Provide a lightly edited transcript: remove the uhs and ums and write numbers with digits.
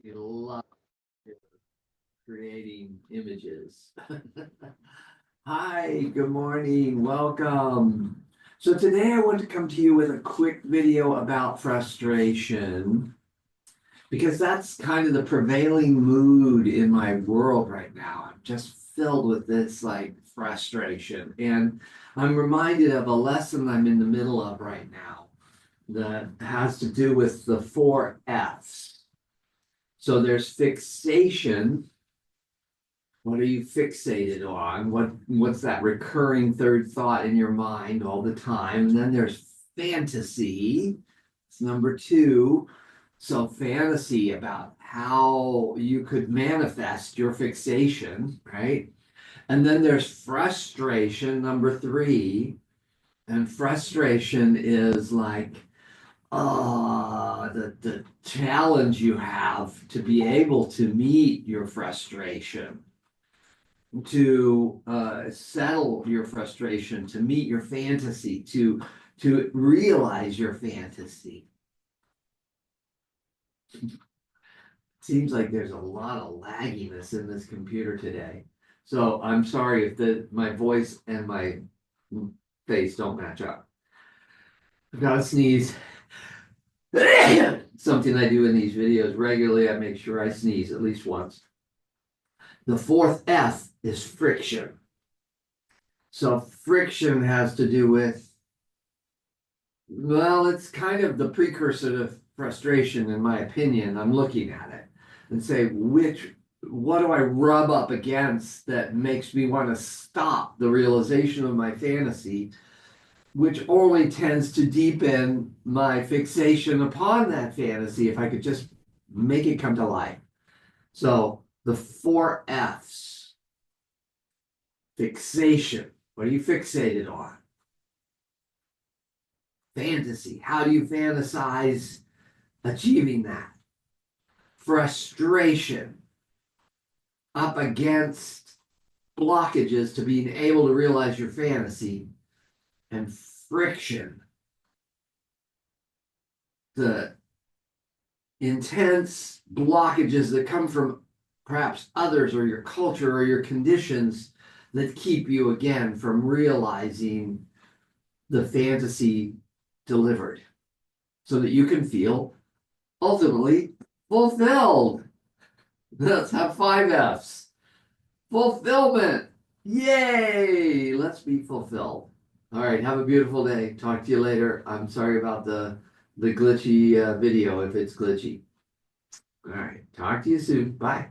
I love creating images. Hi, good morning, welcome. So today I want to come to you with a quick video about frustration because that's kind of the prevailing mood in my world right now. I'm just filled with this frustration, and I'm reminded of a lesson I'm in the middle of right now that has to do with the 4 F's. So there's fixation. What are you fixated on? What's that recurring third thought in your mind all the time? And then there's fantasy. It's number 2. So fantasy about how you could manifest your fixation, right? And then there's frustration, number 3. And frustration is the challenge you have to be able to meet your frustration, to settle your frustration, to meet your fantasy, to realize your fantasy. Seems like there's a lot of lagginess in this computer today. So I'm sorry if my voice and my face don't match up. I've got to sneeze. Something I do in these videos regularly. I make sure I sneeze at least once. The 4th F is friction. So friction has to do with, well, it's kind of the precursor to frustration, in my opinion. I'm looking at it and say, what do I rub up against that makes me want to stop the realization of my fantasy, which only tends to deepen my fixation upon that fantasy if I could just make it come to life. So the 4 F's. Fixation. What are you fixated on? Fantasy. How do you fantasize achieving that? Frustration. Up against blockages to being able to realize your fantasy. And friction, the intense blockages that come from perhaps others or your culture or your conditions that keep you again from realizing the fantasy delivered so that you can feel ultimately fulfilled. Let's have 5 F's. Fulfillment. Yay! Let's be fulfilled. All right, have a beautiful day. Talk to you later. I'm sorry about the glitchy video if it's glitchy. All right, talk to you soon. Bye.